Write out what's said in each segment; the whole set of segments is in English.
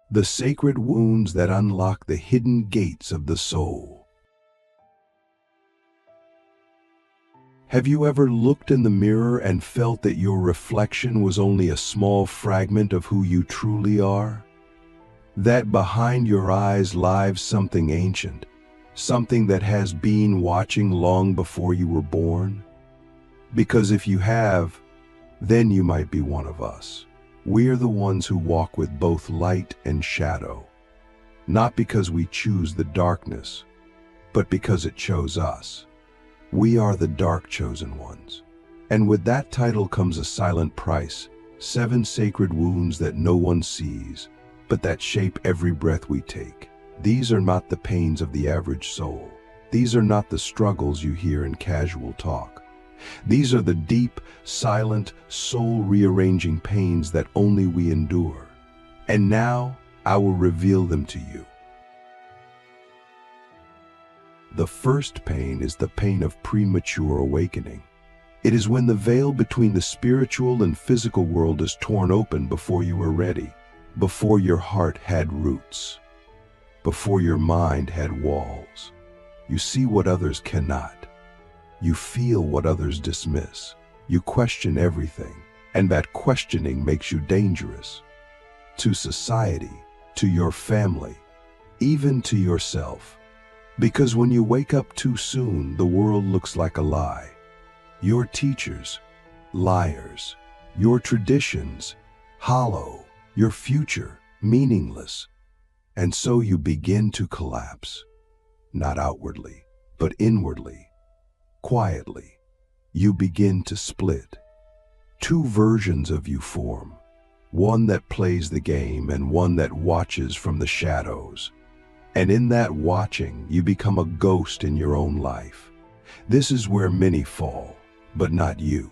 the sacred wounds that unlock the hidden gates of the soul. Have you ever looked in the mirror and felt that your reflection was only a small fragment of who you truly are? That behind your eyes lies something ancient, something that has been watching long before you were born? Because if you have, then you might be one of us. We're the ones who walk with both light and shadow, not because we choose the darkness, but because it chose us. We are the dark chosen ones. And with that title comes a silent price, 7 sacred wounds that no one sees, but that shape every breath we take. These are not the pains of the average soul. These are not the struggles you hear in casual talk. These are the deep, silent, soul-rearranging pains that only we endure. And now, I will reveal them to you. The first pain is the pain of premature awakening. It is when the veil between the spiritual and physical world is torn open before you are ready, before your heart had roots, before your mind had walls. You see what others cannot. You feel what others dismiss. You question everything, and that questioning makes you dangerous. To society, to your family, even to yourself. Because when you wake up too soon, the world looks like a lie. Your teachers, liars. Your traditions, hollow. Your future, meaningless. And so you begin to collapse. Not outwardly, but inwardly. Quietly, you begin to split. 2 versions of you form. One that plays the game and one that watches from the shadows. And in that watching, you become a ghost in your own life. This is where many fall, but not you.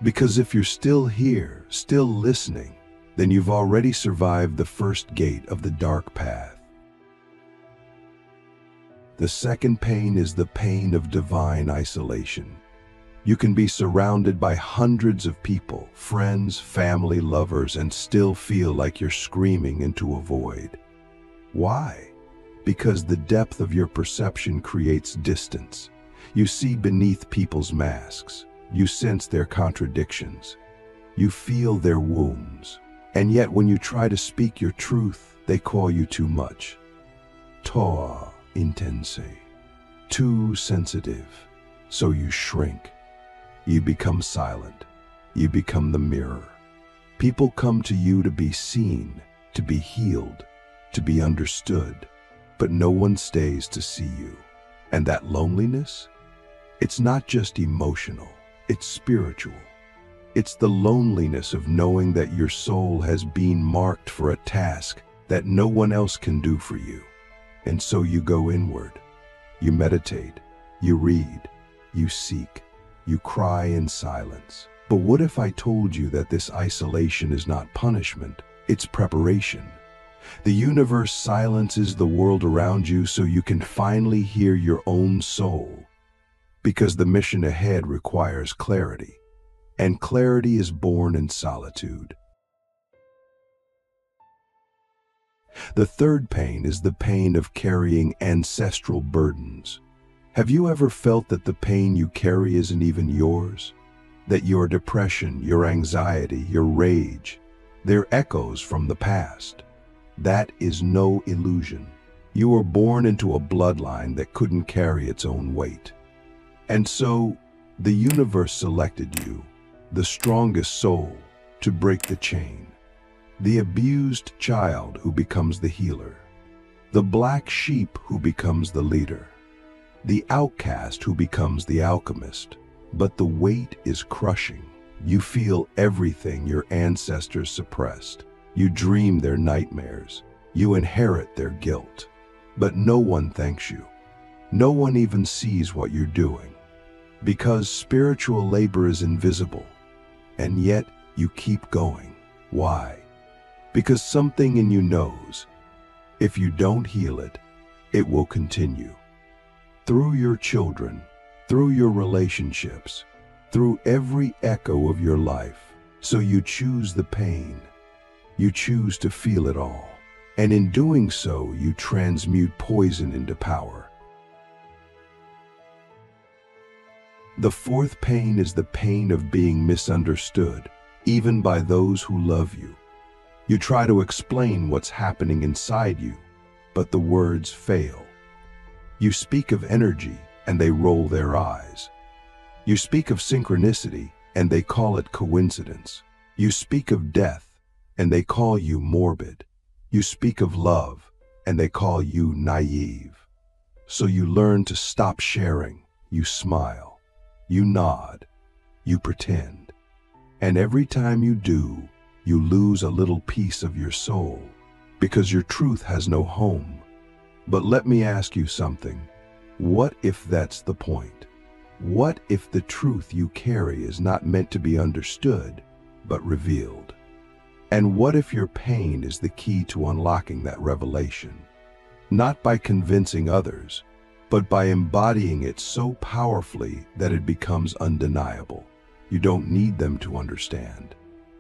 Because if you're still here, still listening, then you've already survived the first gate of the dark path. The second pain is the pain of divine isolation. You can be surrounded by hundreds of people, friends, family, lovers, and still feel like you're screaming into a void. Why? Because the depth of your perception creates distance. You see beneath people's masks. You sense their contradictions. You feel their wounds. And yet when you try to speak your truth, they call you too much. Trop intense. Too sensitive. So you shrink. You become silent. You become the mirror. People come to you to be seen, to be healed, to be understood. But no one stays to see you. And that loneliness? It's not just emotional, it's spiritual. It's the loneliness of knowing that your soul has been marked for a task that no one else can do for you. And so you go inward. You meditate, you read, you seek, you cry in silence. But what if I told you that this isolation is not punishment, it's preparation? The universe silences the world around you so you can finally hear your own soul. Because the mission ahead requires clarity, and clarity is born in solitude. The third pain is the pain of carrying ancestral burdens. Have you ever felt that the pain you carry isn't even yours? That your depression, your anxiety, your rage, they're echoes from the past? That is no illusion. You were born into a bloodline that couldn't carry its own weight. And so, the universe selected you, the strongest soul, to break the chain. The abused child who becomes the healer. The black sheep who becomes the leader. The outcast who becomes the alchemist. But the weight is crushing. You feel everything your ancestors suppressed. You dream their nightmares. You inherit their guilt. But no one thanks you. No one even sees what you're doing. Because spiritual labor is invisible. And yet you keep going. Why? Because something in you knows, if you don't heal it, it will continue. Through your children, through your relationships, through every echo of your life. So you choose the pain. You choose to feel it all. And in doing so, you transmute poison into power. The fourth pain is the pain of being misunderstood, even by those who love you. You try to explain what's happening inside you, but the words fail. You speak of energy, and they roll their eyes. You speak of synchronicity, and they call it coincidence. You speak of death, and they call you morbid. You speak of love, and they call you naive. So you learn to stop sharing. You smile. You nod. You pretend. And every time you do, you lose a little piece of your soul, because your truth has no home. But let me ask you something. What if that's the point? What if the truth you carry is not meant to be understood, but revealed? And what if your pain is the key to unlocking that revelation? Not by convincing others, but by embodying it so powerfully that it becomes undeniable. You don't need them to understand.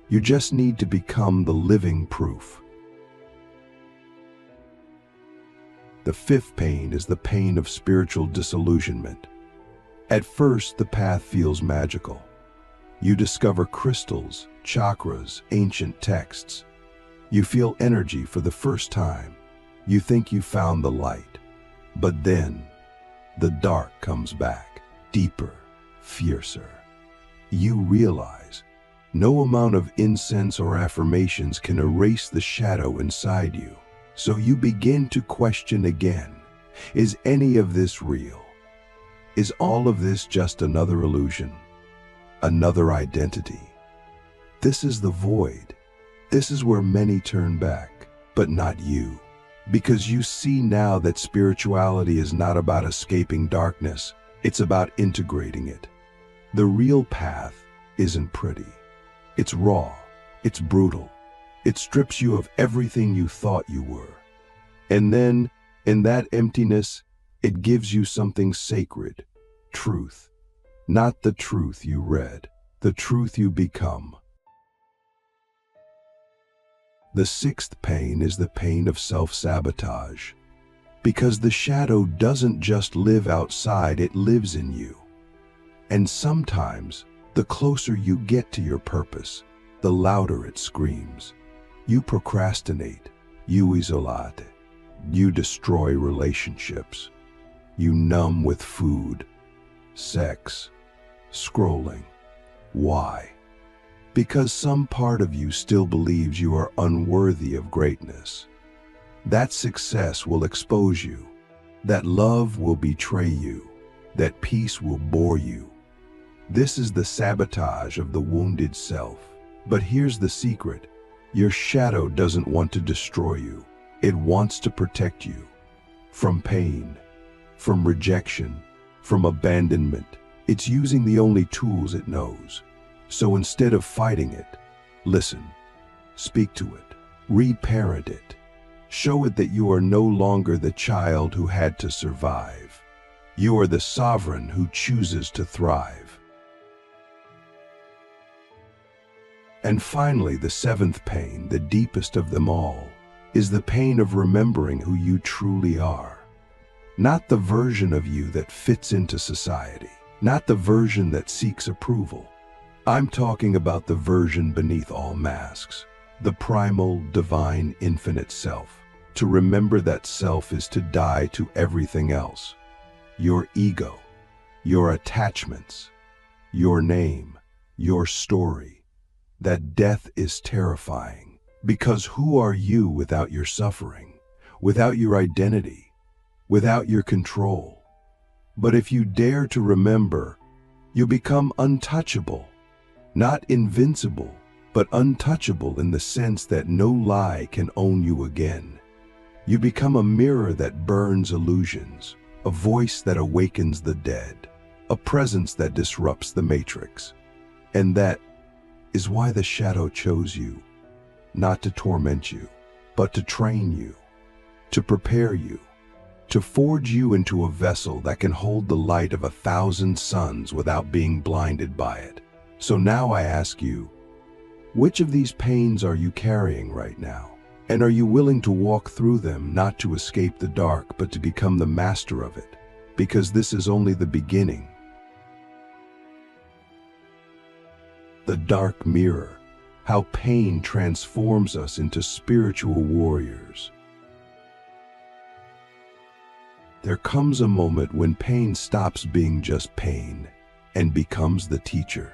You just need to become the living proof. The fifth pain is the pain of spiritual disillusionment. At first, the path feels magical. You discover crystals, chakras, ancient texts. You feel energy for the first time. You think you found the light. But then, the dark comes back, deeper, fiercer. You realize no amount of incense or affirmations can erase the shadow inside you. So you begin to question again. Is any of this real? Is all of this just another illusion? Another identity? This is the void. This is where many turn back, but not you. Because you see now that spirituality is not about escaping darkness, it's about integrating it. The real path isn't pretty. It's raw. It's brutal. It strips you of everything you thought you were. And then, in that emptiness, it gives you something sacred, truth. Not the truth you read, the truth you become. The sixth pain is the pain of self-sabotage. Because the shadow doesn't just live outside, it lives in you. And sometimes, the closer you get to your purpose, the louder it screams. You procrastinate, you isolate, you destroy relationships, you numb with food, sex, scrolling. Why? Because some part of you still believes you are unworthy of greatness. That success will expose you, that love will betray you, that peace will bore you. This is the sabotage of the wounded self. But here's the secret. Your shadow doesn't want to destroy you. It wants to protect you from pain, from rejection, from abandonment. It's using the only tools it knows. So instead of fighting it, listen, speak to it, reparent it. Show it that you are no longer the child who had to survive. You are the sovereign who chooses to thrive. And finally, the seventh pain, the deepest of them all, is the pain of remembering who you truly are. Not the version of you that fits into society, not the version that seeks approval. I'm talking about the version beneath all masks, the primal, divine, infinite self. To remember that self is to die to everything else. Your ego, your attachments, your name, your story. That death is terrifying, because who are you without your suffering, without your identity, without your control? But if you dare to remember, you become untouchable, not invincible, but untouchable in the sense that no lie can own you again. You become a mirror that burns illusions, a voice that awakens the dead, a presence that disrupts the matrix. And that is why the shadow chose you, not to torment you, but to train you, to prepare you, to forge you into a vessel that can hold the light of 1,000 suns without being blinded by it. So now I ask you, which of these pains are you carrying right now? And are you willing to walk through them, not to escape the dark, but to become the master of it? Because this is only the beginning. The dark mirror, how pain transforms us into spiritual warriors. There comes a moment when pain stops being just pain and becomes the teacher.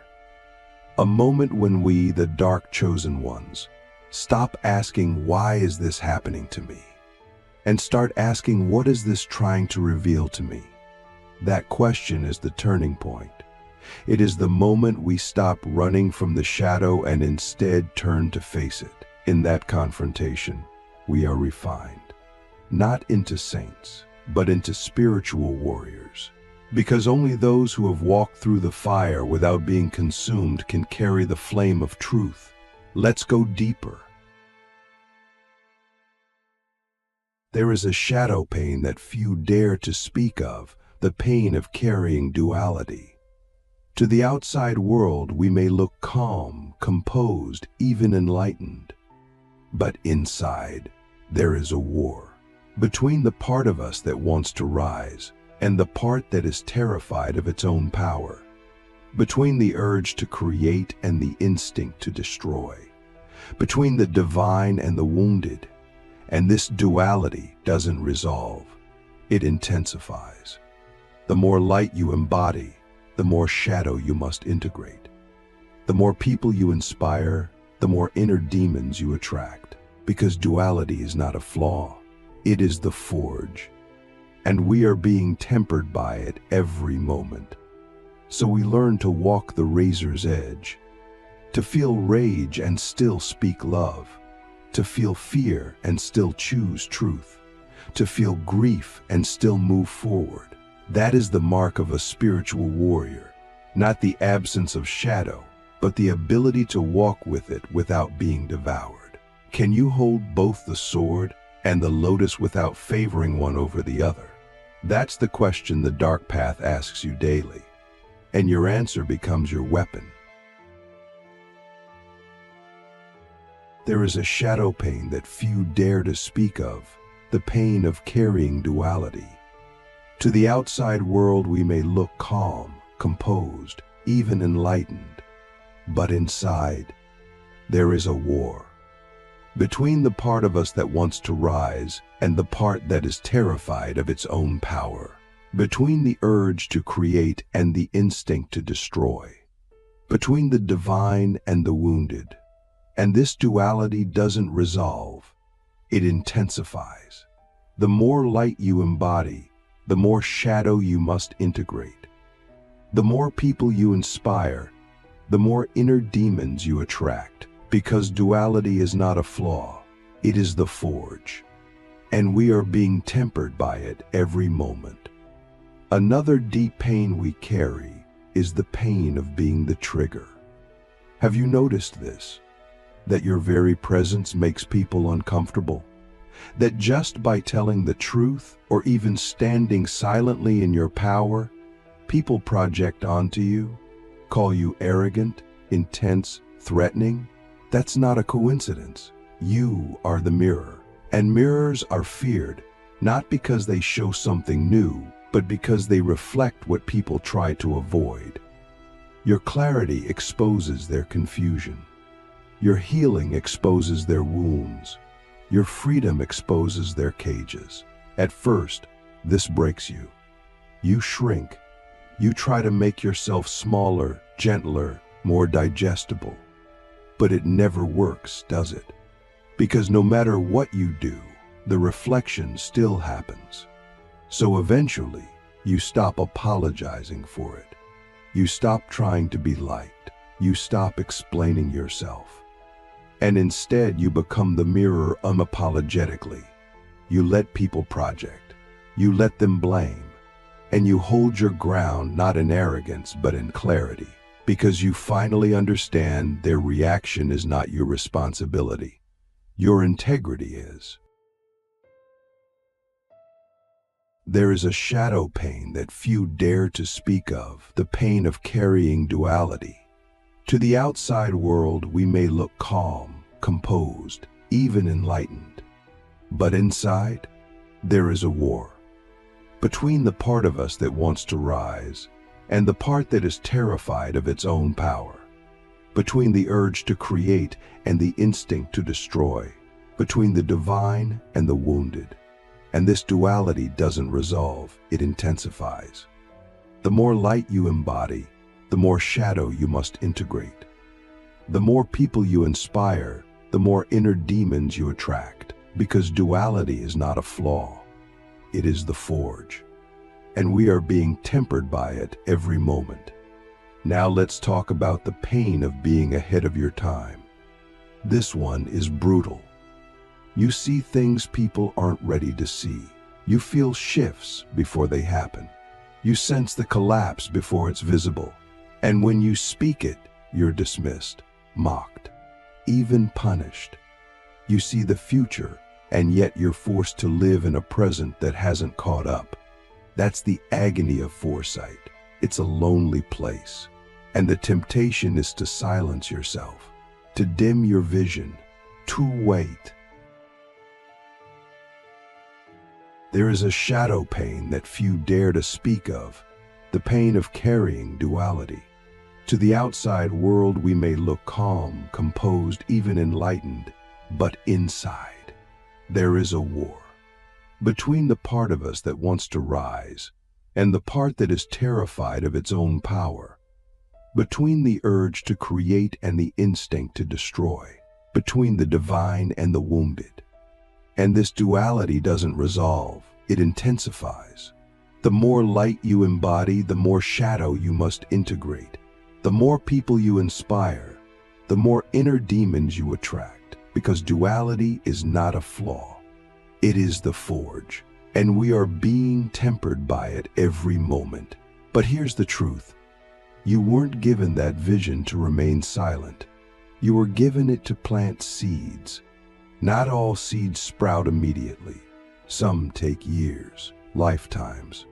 A moment when we, the dark chosen ones, stop asking, why is this happening to me? And start asking, what is this trying to reveal to me? That question is the turning point. It is the moment we stop running from the shadow and instead turn to face it. In that confrontation, we are refined, not into saints, but into spiritual warriors. Because only those who have walked through the fire without being consumed can carry the flame of truth. Let's go deeper. There is a shadow pain that few dare to speak of, the pain of carrying duality. To the outside world, we may look calm, composed, even enlightened. But inside, there is a war between the part of us that wants to rise and the part that is terrified of its own power. Between the urge to create and the instinct to destroy. Between the divine and the wounded. And this duality doesn't resolve, it intensifies. The more light you embody, the more shadow you must integrate. The more people you inspire, the more inner demons you attract. Because duality is not a flaw, it is the forge. And we are being tempered by it every moment. So we learn to walk the razor's edge, to feel rage and still speak love, to feel fear and still choose truth, to feel grief and still move forward. That is the mark of a spiritual warrior, not the absence of shadow, but the ability to walk with it without being devoured. Can you hold both the sword and the lotus without favoring one over the other? That's the question the dark path asks you daily, and your answer becomes your weapon. There is a shadow pain that few dare to speak of, the pain of carrying duality. To the outside world, we may look calm, composed, even enlightened. But inside, there is a war. Between the part of us that wants to rise and the part that is terrified of its own power. Between the urge to create and the instinct to destroy. Between the divine and the wounded. And this duality doesn't resolve, it intensifies. The more light you embody, the more shadow you must integrate. The more people you inspire, the more inner demons you attract. Because duality is not a flaw, it is the forge. And we are being tempered by it every moment. Another deep pain we carry is the pain of being the trigger. Have you noticed this? That your very presence makes people uncomfortable? That just by telling the truth or even standing silently in your power, people project onto you, call you arrogant, intense, threatening? That's not a coincidence. You are the mirror, and mirrors are feared, not because they show something new, but because they reflect what people try to avoid. Your clarity exposes their confusion. Your healing exposes their wounds. Your freedom exposes their cages. At first, this breaks you. You shrink. You try to make yourself smaller, gentler, more digestible. But it never works, does it? Because no matter what you do, the reflection still happens. So eventually, you stop apologizing for it. You stop trying to be liked. You stop explaining yourself. And instead, you become the mirror unapologetically. You let people project. You let them blame. And you hold your ground not in arrogance, but in clarity. Because you finally understand their reaction is not your responsibility. Your integrity is. There is a shadow pain that few dare to speak of, the pain of carrying duality. To the outside world, we may look calm, composed, even enlightened. But inside, there is a war. Between the part of us that wants to rise and the part that is terrified of its own power. Between the urge to create and the instinct to destroy. Between the divine and the wounded. And this duality doesn't resolve, it intensifies. The more light you embody, the more shadow you must integrate. The more people you inspire, the more inner demons you attract. Because duality is not a flaw, it is the forge. And we are being tempered by it every moment. Now let's talk about the pain of being ahead of your time. This one is brutal. You see things people aren't ready to see. You feel shifts before they happen. You sense the collapse before it's visible. And when you speak it, you're dismissed, mocked, even punished. You see the future, and yet you're forced to live in a present that hasn't caught up. That's the agony of foresight. It's a lonely place. And the temptation is to silence yourself, to dim your vision, to wait. There is a shadow pain that few dare to speak of, the pain of carrying duality. To the outside world we may look calm, composed, even enlightened, but inside, there is a war. Between the part of us that wants to rise and the part that is terrified of its own power. Between the urge to create and the instinct to destroy. Between the divine and the wounded. And this duality doesn't resolve, it intensifies. The more light you embody, the more shadow you must integrate. The more people you inspire, the more inner demons you attract. Because duality is not a flaw, it is the forge. And we are being tempered by it every moment. But here's the truth. You weren't given that vision to remain silent. You were given it to plant seeds. Not all seeds sprout immediately. Some take years, lifetimes.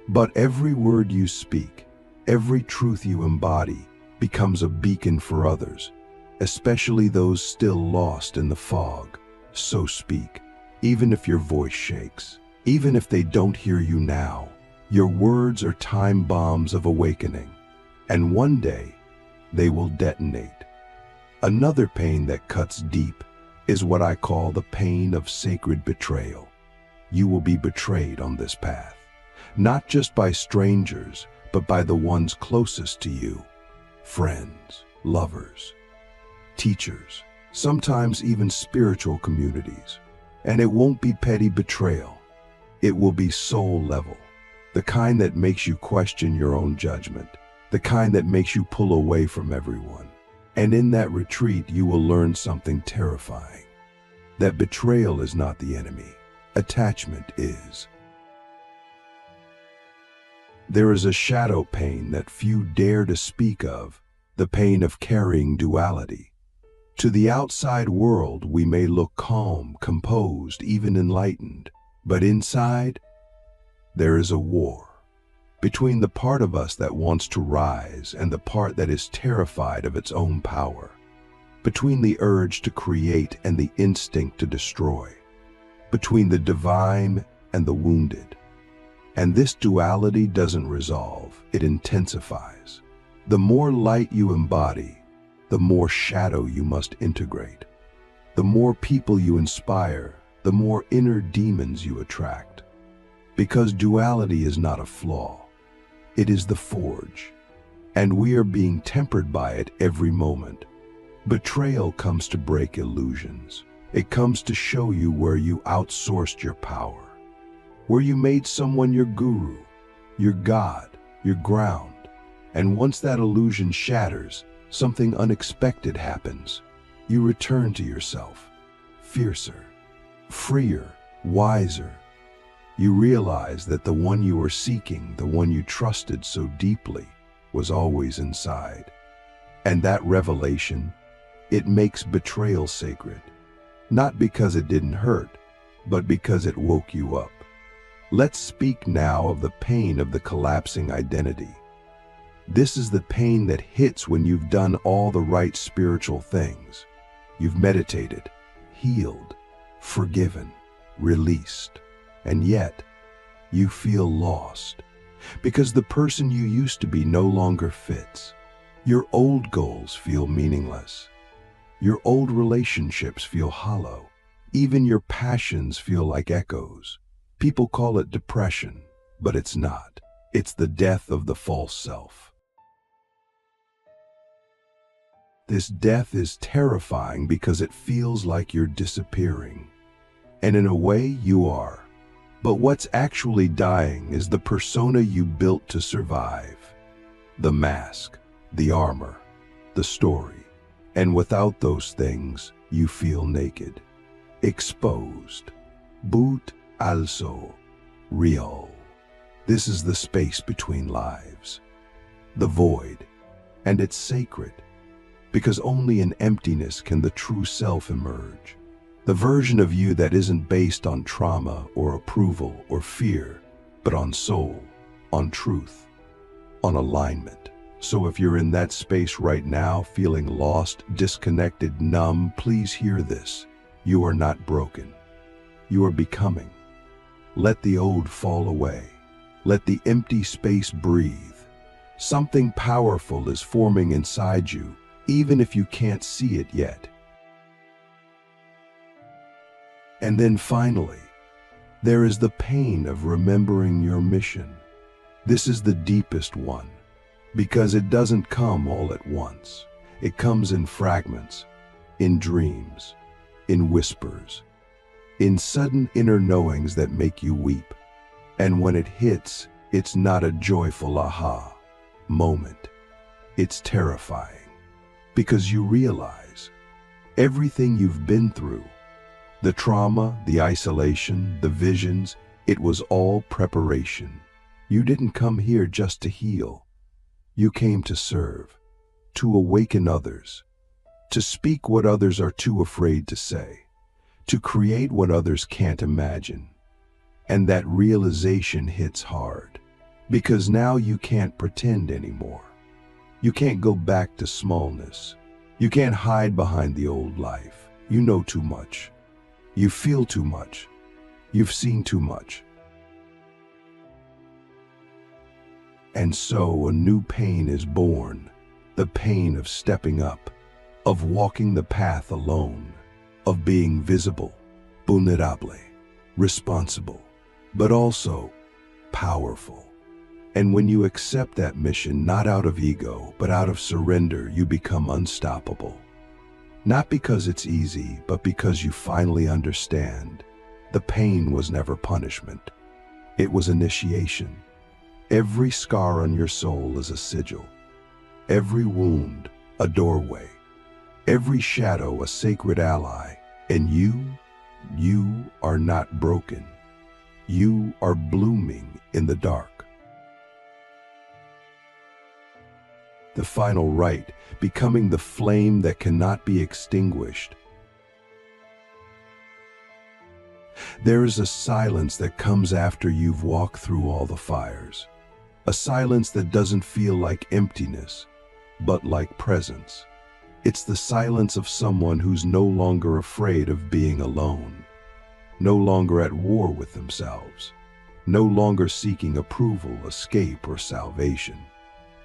But every word you speak, every truth you embody, becomes a beacon for others, especially those still lost in the fog. So speak, even if your voice shakes, even if they don't hear you now. Your words are time bombs of awakening, and one day they will detonate. Another pain that cuts deep is what I call the pain of sacred betrayal. You will be betrayed on this path, not just by strangers, but by the ones closest to you. Friends, lovers, teachers, sometimes even spiritual communities. And it won't be petty betrayal. It will be soul level, the kind that makes you question your own judgment, the kind that makes you pull away from everyone. And in that retreat, you will learn something terrifying. That betrayal is not the enemy. Attachment is. There is a shadow pain that few dare to speak of, the pain of carrying duality. To the outside world, we may look calm, composed, even enlightened. But inside, there is a war. Between the part of us that wants to rise and the part that is terrified of its own power. Between the urge to create and the instinct to destroy. Between the divine and the wounded. And this duality doesn't resolve, it intensifies. The more light you embody, the more shadow you must integrate. The more people you inspire, the more inner demons you attract. Because duality is not a flaw, it is the forge. And we are being tempered by it every moment. Betrayal comes to break illusions. It comes to show you where you outsourced your power, where you made someone your guru, your God, your ground. And once that illusion shatters, something unexpected happens. You return to yourself, fiercer, freer, wiser. You realize that the one you were seeking, the one you trusted so deeply, was always inside. And that revelation, it makes betrayal sacred. Not because it didn't hurt, but because it woke you up. Let's speak now of the pain of the collapsing identity. This is the pain that hits when you've done all the right spiritual things. You've meditated, healed, forgiven, released, and yet you feel lost because the person you used to be no longer fits. Your old goals feel meaningless. Your old relationships feel hollow. Even your passions feel like echoes. People call it depression, but it's not. It's the death of the false self. This death is terrifying because it feels like you're disappearing. And in a way, you are. But what's actually dying is the persona you built to survive. The mask, the armor, the story. And without those things, you feel naked, exposed. But also real. This is the space between lives, the void, and it's sacred, because only in emptiness can the true self emerge. The version of you that isn't based on trauma or approval or fear, but on soul, on truth, on alignment. So if you're in that space right now, feeling lost, disconnected, numb, please hear this. You are not broken. You are becoming. Let the old fall away. Let the empty space breathe. Something powerful is forming inside you, even if you can't see it yet. And then finally, there is the pain of remembering your mission. This is the deepest one, because it doesn't come all at once. It comes in fragments, in dreams, in whispers, in sudden inner knowings that make you weep. And when it hits, it's not a joyful aha moment. It's terrifying, because you realize everything you've been through, the trauma, the isolation, the visions, it was all preparation. You didn't come here just to heal. You came to serve, to awaken others, to speak what others are too afraid to say, to create what others can't imagine. And that realization hits hard, because now you can't pretend anymore. You can't go back to smallness. You can't hide behind the old life. You know too much. You feel too much. You've seen too much. And so a new pain is born, the pain of stepping up, of walking the path alone, of being visible, vulnerable, responsible, but also powerful. And when you accept that mission, not out of ego, but out of surrender, you become unstoppable. Not because it's easy, but because you finally understand. The pain was never punishment. It was initiation. Every scar on your soul is a sigil. Every wound, a doorway. Every shadow, a sacred ally. And you are not broken. You are blooming in the dark. The final rite, becoming the flame that cannot be extinguished. There is a silence that comes after you've walked through all the fires. A silence that doesn't feel like emptiness, but like presence. It's the silence of someone who's no longer afraid of being alone, no longer at war with themselves, no longer seeking approval, escape, or salvation.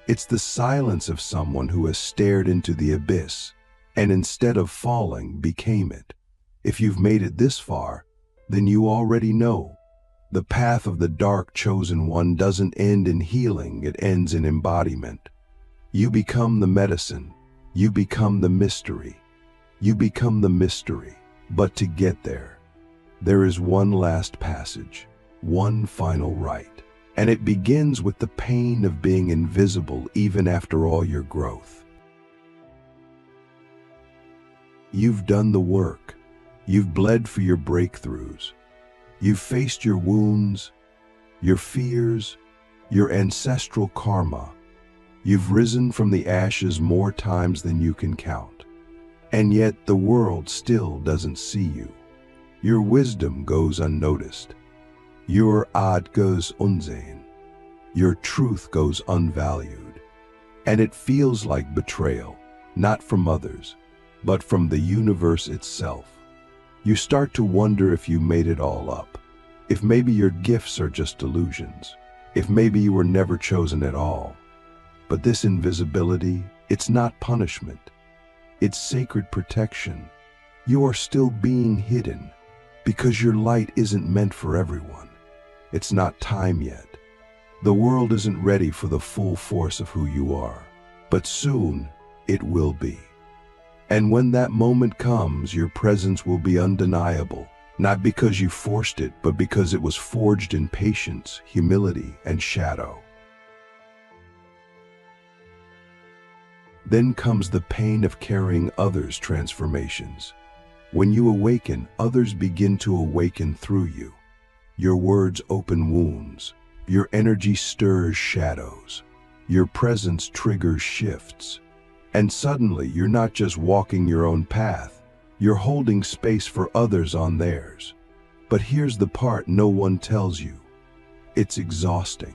It's the silence of someone who has stared into the abyss and instead of falling, became it. If you've made it this far, then you already know. The path of the dark chosen one doesn't end in healing, it ends in embodiment. You become the medicine. You become the mystery. You become the mystery. But to get there, there is one last passage, one final rite. And it begins with the pain of being invisible even after all your growth. You've done the work. You've bled for your breakthroughs. You've faced your wounds, your fears, your ancestral karma. You've risen from the ashes more times than you can count. And yet the world still doesn't see you. Your wisdom goes unnoticed. Your ad goes unseen. Your truth goes unvalued. And it feels like betrayal, not from others, but from the universe itself. You start to wonder if you made it all up, if maybe your gifts are just illusions, if maybe you were never chosen at all. But this invisibility, it's not punishment. It's sacred protection. You are still being hidden because your light isn't meant for everyone. It's not time yet. The world isn't ready for the full force of who you are, but soon it will be. And when that moment comes, your presence will be undeniable, not because you forced it, but because it was forged in patience, humility, and shadow. Then comes the pain of carrying others' transformations. When you awaken, others begin to awaken through you. Your words open wounds. Your energy stirs shadows. Your presence triggers shifts. And suddenly, you're not just walking your own path, you're holding space for others on theirs. But here's the part no one tells you. It's exhausting.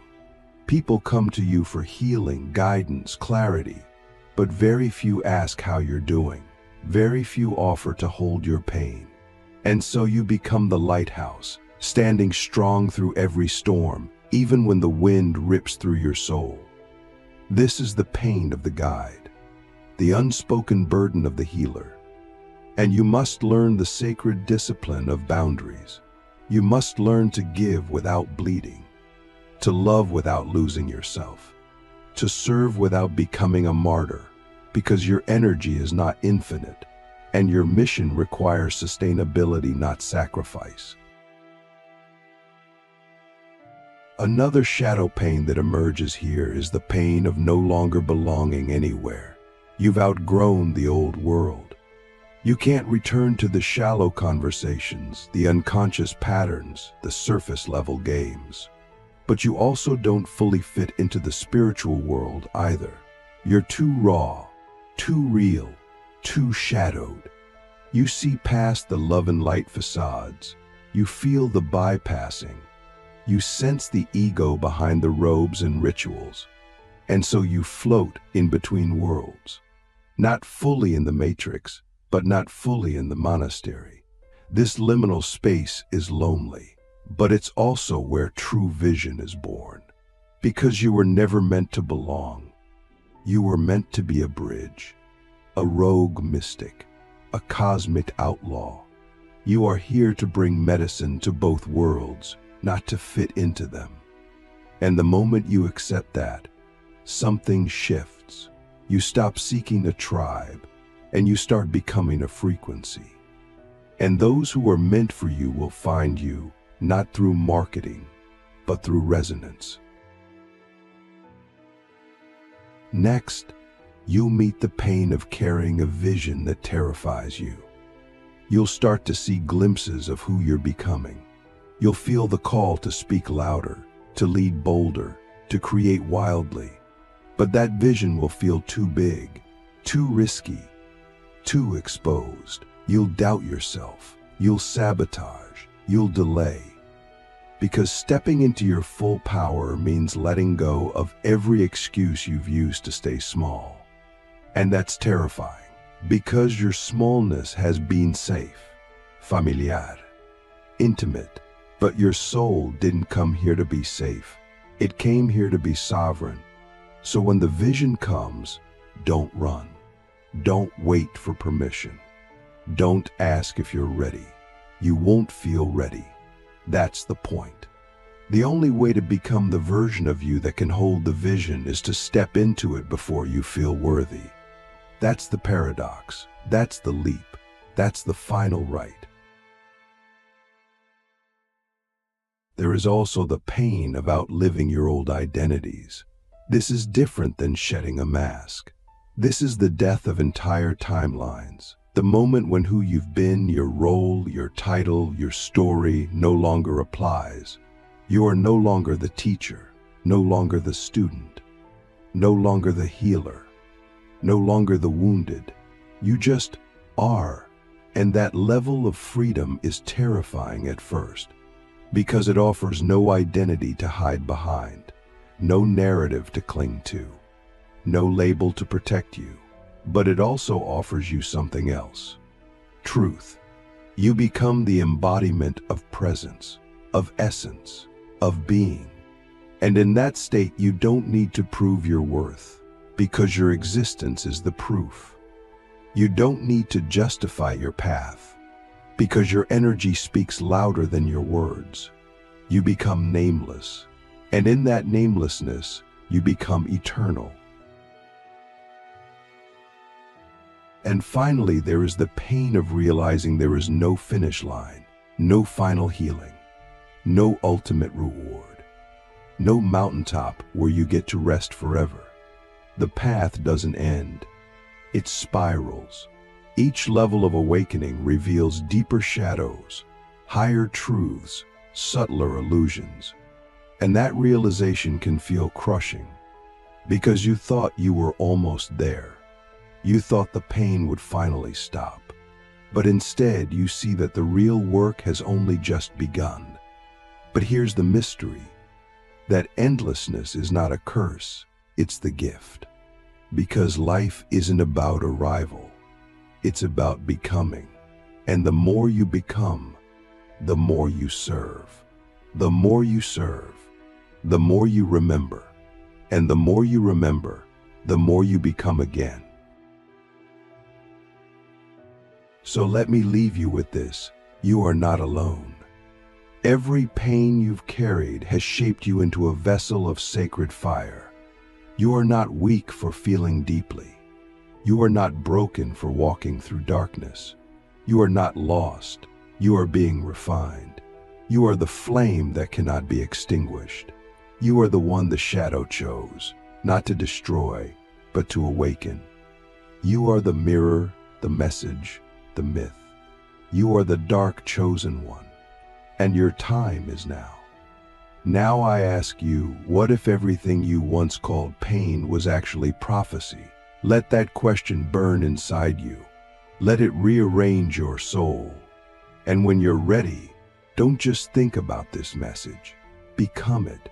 People come to you for healing, guidance, clarity, but very few ask how you're doing. Very few offer to hold your pain. And so you become the lighthouse, standing strong through every storm, even when the wind rips through your soul. This is the pain of the guide, the unspoken burden of the healer. And you must learn the sacred discipline of boundaries. You must learn to give without bleeding, to love without losing yourself, to serve without becoming a martyr, because your energy is not infinite, and your mission requires sustainability, not sacrifice. Another shadow pain that emerges here is the pain of no longer belonging anywhere. You've outgrown the old world. You can't return to the shallow conversations, the unconscious patterns, the surface-level games. But you also don't fully fit into the spiritual world either. You're too raw, too real, too shadowed. You see past the love and light facades. You feel the bypassing. You sense the ego behind the robes and rituals. And so you float in between worlds. Not fully in the matrix, but not fully in the monastery. This liminal space is lonely, but it's also where true vision is born. Because you were never meant to belong. You were meant to be a bridge, a rogue mystic, a cosmic outlaw. You are here to bring medicine to both worlds, not to fit into them. And the moment you accept that, something shifts. You stop seeking a tribe, and you start becoming a frequency. And those who are meant for you will find you, not through marketing, but through resonance. Next, you'll meet the pain of carrying a vision that terrifies you. You'll start to see glimpses of who you're becoming. You'll feel the call to speak louder, to lead bolder, to create wildly. But that vision will feel too big, too risky, too exposed. You'll doubt yourself. You'll sabotage. You'll delay. Because stepping into your full power means letting go of every excuse you've used to stay small. And that's terrifying, because your smallness has been safe, familiar, intimate. But your soul didn't come here to be safe. It came here to be sovereign. So when the vision comes, don't run. Don't wait for permission. Don't ask if you're ready. You won't feel ready. That's the point. The only way to become the version of you that can hold the vision is to step into it before you feel worthy. That's the paradox. That's the leap. That's the final right. There is also the pain of outliving your old identities. This is different than shedding a mask. This is the death of entire timelines. The moment when who you've been, your role, your title, your story no longer applies. You are no longer the teacher, no longer the student, no longer the healer, no longer the wounded. You just are. And that level of freedom is terrifying at first, because it offers no identity to hide behind, no narrative to cling to, no label to protect you. But it also offers you something else: truth. You become the embodiment of presence, of essence, of being. And in that state, you don't need to prove your worth, because your existence is the proof. You don't need to justify your path, because your energy speaks louder than your words. You become nameless, and in that namelessness, you become eternal. And finally, there is the pain of realizing there is no finish line, no final healing, no ultimate reward, no mountaintop where you get to rest forever. The path doesn't end. It spirals. Each level of awakening reveals deeper shadows, higher truths, subtler illusions. And that realization can feel crushing, because you thought you were almost there. You thought the pain would finally stop. But instead, you see that the real work has only just begun. But here's the mystery: that endlessness is not a curse, it's the gift. Because life isn't about arrival, it's about becoming. And the more you become, the more you serve. The more you serve, the more you remember. And the more you remember, the more you become again. So let me leave you with this: you are not alone. Every pain you've carried has shaped you into a vessel of sacred fire. You are not weak for feeling deeply. You are not broken for walking through darkness. You are not lost. You are being refined. You are the flame that cannot be extinguished. You are the one the shadow chose, not to destroy, but to awaken. You are the mirror, the message, the myth. You are the dark chosen one, and your time is now. Now I ask you, what if everything you once called pain was actually prophecy? Let that question burn inside you. Let it rearrange your soul. And when you're ready, don't just think about this message. Become it.